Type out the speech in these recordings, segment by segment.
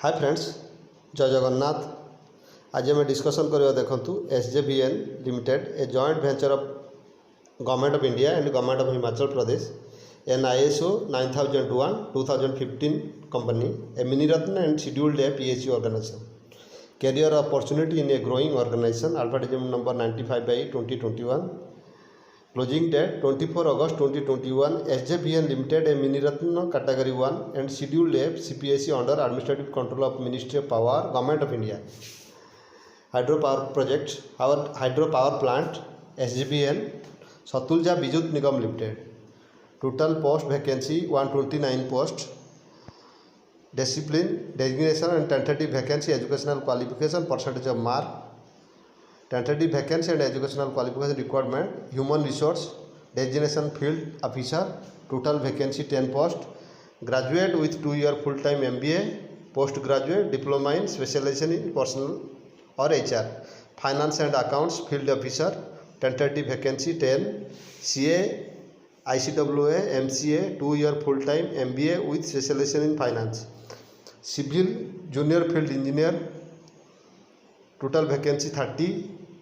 Hi friends, जय जगन्नाथ। आज आम डिस्कसन करवा देखु SJVN limited a joint venture of government of India and government of Himachal Pradesh an ISO 9001 2015 company a Miniratna and scheduled a PSU organisation career opportunity in a growing organisation advertisement number 95/2021 closing date 24 August 2021 SJVN Limited a Miniratna category 1 and scheduled A CPSE under administrative control of Ministry of Power Government of India hydropower project our hydropower plant SJVN Satulja Bijut Nigam Limited total post vacancy 129 post discipline designation and tentative vacancy educational qualification percentage of mark tentative vacancy and educational qualification requirement human resource designation field officer total vacancy 10 post graduate with 2-year full-time MBA postgraduate diploma in specialization in personal or HR finance and accounts field officer tentative vacancy 10 CA ICWA MCA 2-year full-time MBA with specialization in finance civil junior field engineer total vacancy 30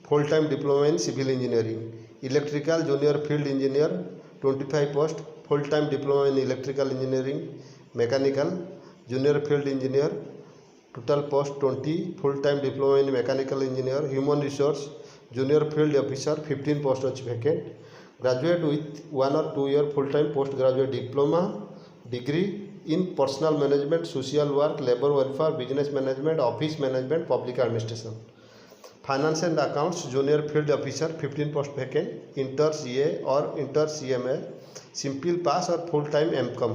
full-time diploma in civil engineering electrical junior field engineer 25 post full-time diploma in electrical engineering mechanical junior field engineer total post 20 full-time diploma in mechanical engineer human resource junior field officer 15 post ଅଛି vacant graduate with 1 or 2 year full-time postgraduate diploma degree in personal management social work labor welfare business management office management public administration finance and accounts junior field officer 15 post vacant inter CA or inter CMA simple pass or full-time MCOM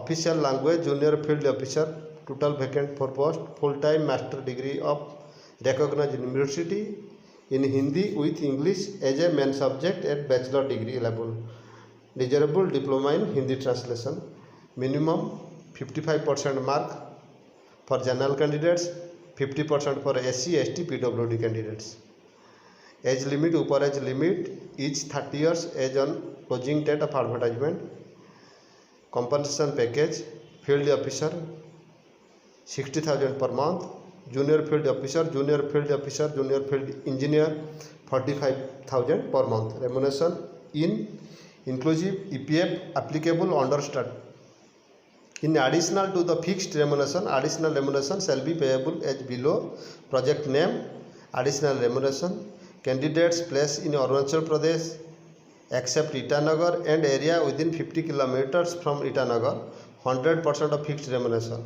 official language junior field officer total vacant 4 post full-time master degree of recognized university in Hindi with English as a main subject at bachelor degree level desirable diploma in Hindi translation minimum 55% mark for general candidates 50% for SC ST PWD candidates age limit upper age limit is 30 years age on closing date of advertisement compensation package field officer 60,000 per month junior field officer junior field engineer 45,000 per month remuneration in inclusive EPF applicable under start in additional to the fixed remuneration additional remuneration shall be payable as below project name additional remuneration candidates placed in Arunachal Pradesh except Itanagar and area within 50 kilometers from Itanagar 100% of fixed remuneration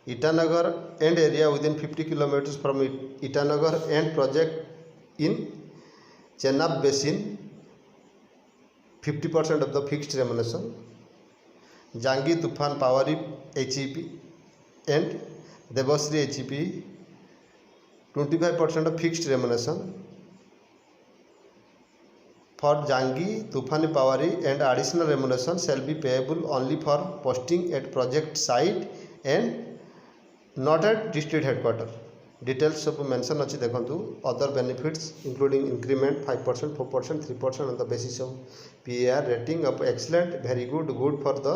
Itanagar and area within 50 kilometers from Itanagar and project in Chenab Basin 50% of the fixed remuneration Jangi Tufan Powari HEP and Devasri HEP 25% of fixed remuneration for Jangi Tufani Powari and additional remuneration shall be payable only for posting at project site and not at district headquarter details सब mention अच्छी देखंतु other benefits including increment 5% 4% 3% on the basis of PAR rating of excellent very good good for the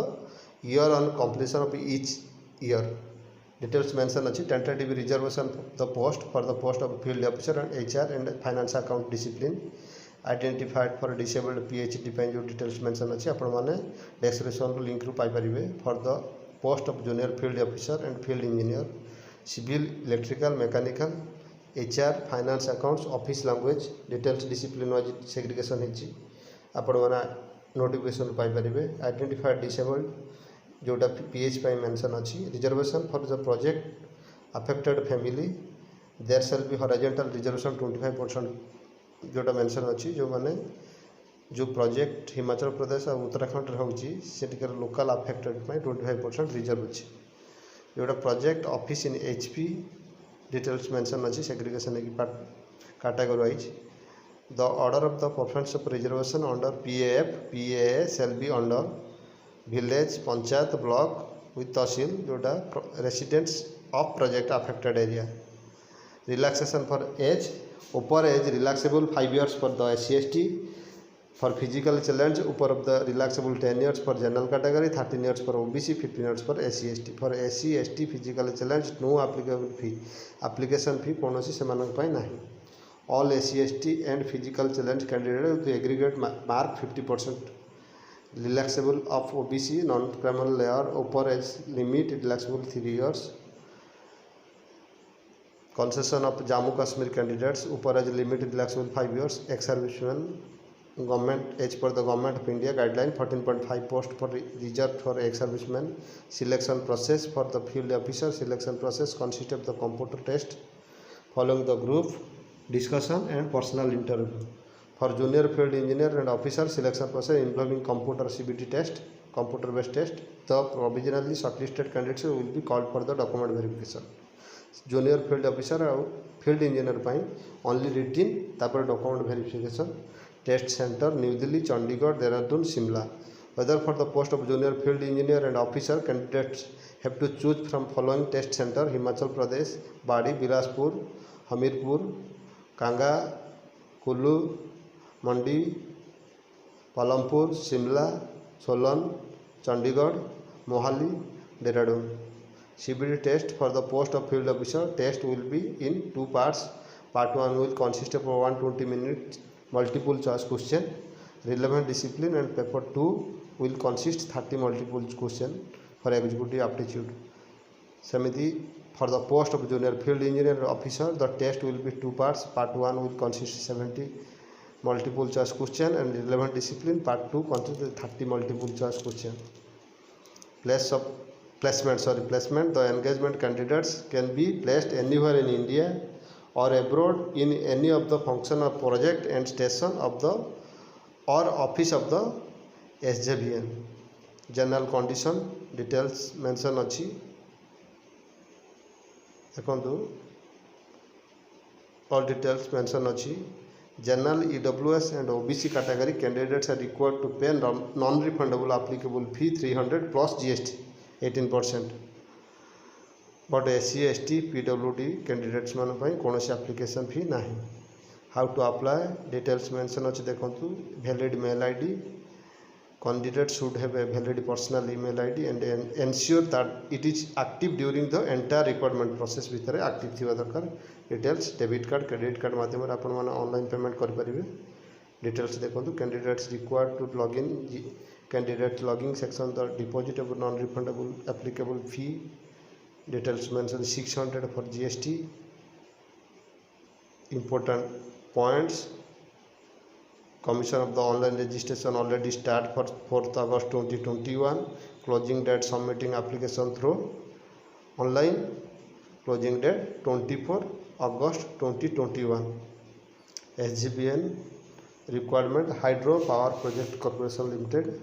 year on completion of each year details mention अच्छी tentative reservation the post for the post of field officer and HR and finance account discipline identified for disabled PhD ପାଇଁ जो details mention अच्छी आपण माने description link रू पाई परिबे for the post of junior field officer and field engineer civil electrical mechanical HR finance accounts office language details discipline wise segregation ହେଇଛି आपण माने notification पाई परिबे identified disabled जोटा PH ପାଇଁ mention अछि reservation for the project affected family there shall be horizontal reservation 25% जोटा mention अछि जो माने जो प्रोजेक्ट हिमाचल प्रदेश और उत्तराखंड होची सेटिकर लोकल अफेक्टेड ପାଇଁ 25% रिजर्व अछि जोटा project office in HP details mention अछि सेग्रीगेशन की category wise the order of the performance of reservation under PAF PAA shall be under village panchayat block with tehsil जोटा residents of project affected area relaxation for age upper age relaxable 5 years for the SC ST For physical challenge, upper of the relaxable 10 years for general category, 13 years for OBC, 15 years for SC ST. For SC ST physical challenge, no applicable fee. Application fee कौन सी सेमानक पाई नहीं. All SC ST and physical challenge candidates with aggregate mark 50%. Relaxable of OBC non-criminal layer upper age limit relaxable 3 years. Concession of Jammu Kashmir candidates upper age limit relaxable 5 years. Ex-servicemen government as per the government of India guideline 14.5 post for reserved for ex-servicemen. Selection process for the field officer selection process consists of the computer test following the group discussion and personal interview. For junior field engineer and officer selection process involving computer CBT test, computer based test. The provisionally shortlisted candidates will be called for the document verification. Junior field officer और field engineer पाई only written तापर document verification. Test center New Delhi, Chandigarh, Dehradun, Shimla. Whether for the post of junior field engineer and officer, candidates have to choose from following test center: Himachal Pradesh, Badi, Bilaspur, Hamirpur, Kanga, Kullu, Mandi, Palampur, Shimla, Solan, Chandigarh, Mohali, Dehradun. CBT test for the post of field officer test will be in 2 parts. Part 1 will consist of 120 minutes multiple choice question. Relevant discipline and paper 2 will consist 30 multiple question for executive aptitude. Samiti for the post of junior field engineer officer the test will be 2 parts. Part 1 will consist 70 multiple choice question and relevant discipline. Part 2 consists 30 multiple choice question. Placement. The engagement candidates can be placed anywhere in India or abroad in any of the function or project and station of the or office of the SJVN. General condition details mention अच्छी देखो all details mention अच्छी. General EWS and OBC category candidates are required to pay non-refundable applicable fee 300 plus GST 18%. But SC ST PWD candidates मान पाई कौन सी application fee नहीं. How to apply details mention अच्छे देखो valid mail ID. Candidate should have a valid personal email ID and ensure that it is active during the entire requirement process भितर active थिवा दरकार. Details debit card credit card माध्यम आपण माने online payment कर परिबे. Details देखो candidates required to log in candidate logging section the deposit of non-refundable applicable fee. Details mention 600 for GST. Important points. Commission of the online registration already start for 4th August 2021. Closing date submitting application through online. Closing date 24 August 2021. SJVN requirement Hydro Power Project Corporation Limited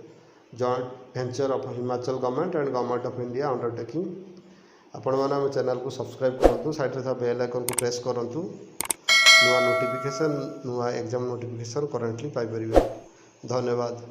joint venture of Himachal government and government of India undertaking. आपण मैंने आम channel को subscribe करूँ side था bell icon को press करूँ नुआ notification नुआ एग्जाम नोटिफिकेशन करेंटली पाई परिबे. धन्यवाद.